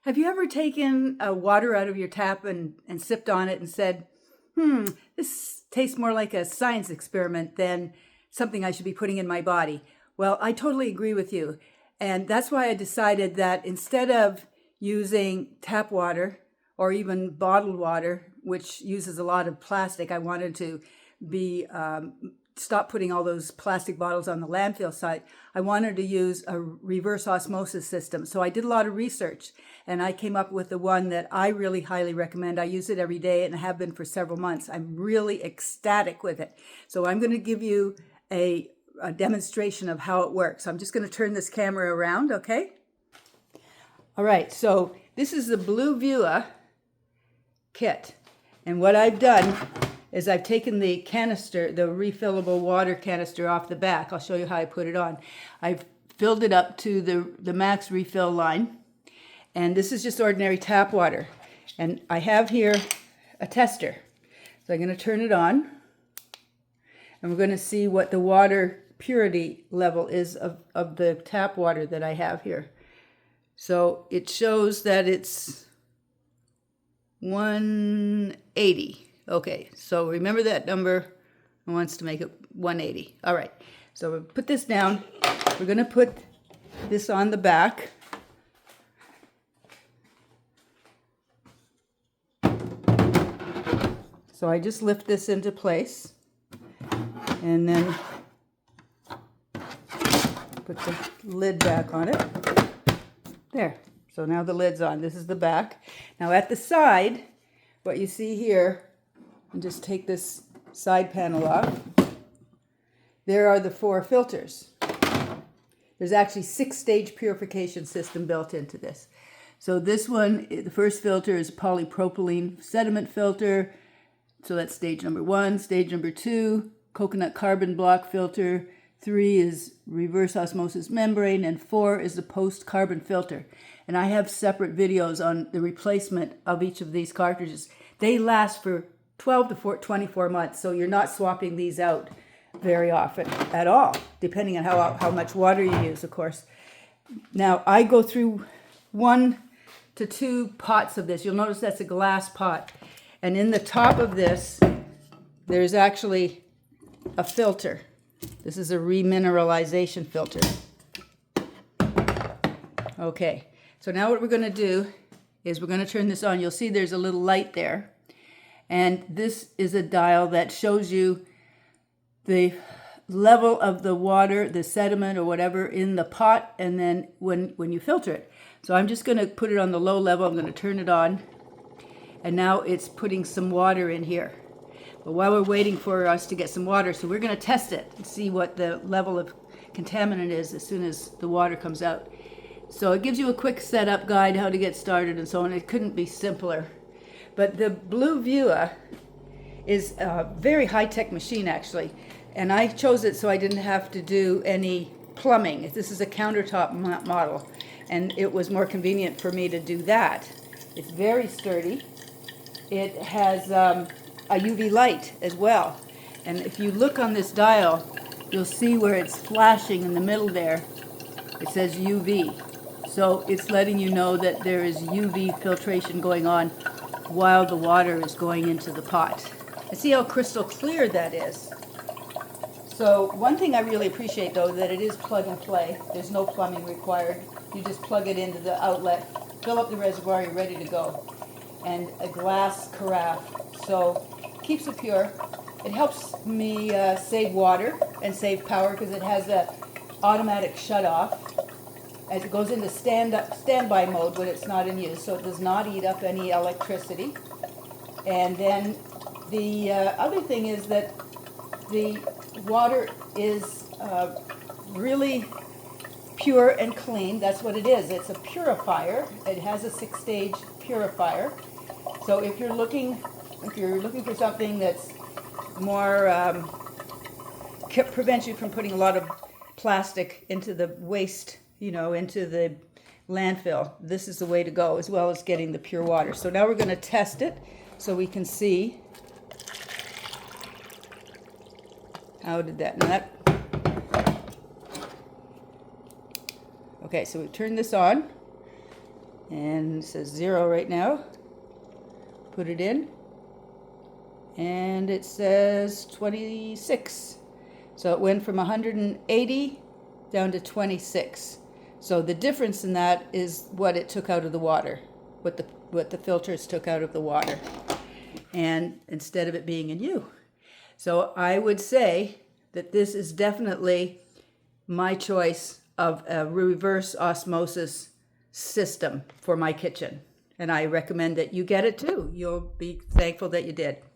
Have you ever taken water out of your tap and sipped on it and said, this tastes more like a science experiment than something I should be putting in my body? Well, I totally agree with you. And that's why I decided that instead of using tap water or even bottled water, which uses a lot of plastic, I wanted to be stop putting all those plastic bottles on the landfill site. I wanted to use a reverse osmosis system. So I did a lot of research and I came up with the one that I really highly recommend. I use it every day and I have been for several months. I'm really ecstatic with it. So I'm going to give you a demonstration of how it works. I'm just going to turn this camera around, okay? All right, so this is the Bluevua kit. And what I've done is I've taken the canister, the refillable water canister off the back. I'll show you how I put it on. I've filled it up to the max refill line. And this is just ordinary tap water. And I have here a tester. So I'm going to turn it on. And we're going to see what the water purity level is of the tap water that I have here. So it shows that it's 180. Okay, so remember that number. I wants to make it 180. All right, so we'll put this down. We're going to put this on the back. So I just lift this into place and then put the lid back on it. There. So now the lid's on. This is the back. Now at the side, what you see here, and just take this side panel off, there are the 4 filters. There's actually 6-stage purification system built into this. So this one, the first filter is polypropylene sediment filter. So that's stage number 1. Stage number 2, coconut carbon block filter. 3 is reverse osmosis membrane, and 4 is the post-carbon filter. And I have separate videos on the replacement of each of these cartridges. They last for 12 to 24 months, so you're not swapping these out very often at all, depending on how much water you use, of course. Now, I go through 1 to 2 pots of this. You'll notice that's a glass pot. And in the top of this, there's actually a filter. This is a remineralization filter. Okay, so now what we're going to do is we're going to turn this on. You'll see there's a little light there. And this is a dial that shows you the level of the water, the sediment or whatever in the pot, and then when you filter it. So I'm just going to put it on the low level. I'm going to turn it on. And now it's putting some water in here. But while we're waiting for us to get some water, so we're going to test it and see what the level of contaminant is as soon as the water comes out. So it gives you a quick setup guide, how to get started and so on. It couldn't be simpler. But the Bluevua is a very high-tech machine, actually. And I chose it so I didn't have to do any plumbing. This is a countertop model. And it was more convenient for me to do that. It's very sturdy. It has a UV light as well. And if you look on this dial, you'll see where it's flashing in the middle there. It says UV. So it's letting you know that there is UV filtration going on while the water is going into the pot. And see how crystal clear that is. So one thing I really appreciate, though, that it is plug and play. There's no plumbing required. You just plug it into the outlet, fill up the reservoir, you're ready to go. And a glass carafe, so keeps it pure. It helps me save water and save power because it has a automatic shut-off as it goes into standby mode when it's not in use, so it does not eat up any electricity. And then the other thing is that the water is really pure and clean. That's what it is. It's a purifier. It has a 6-stage purifier. So if you're looking for something that's more prevents you from putting a lot of plastic into the waste, into the landfill, this is the way to go, as well as getting the pure water. So now we're going to test it so we can see how did that. Now that, okay, so we turn this on. And it says 0 right now. Put it in. And it says 26. So it went from 180 down to 26. So the difference in that is what it took out of the water, what the filters took out of the water, and instead of it being in U. So I would say that this is definitely my choice of a reverse osmosis system for my kitchen. And I recommend that you get it too. You'll be thankful that you did.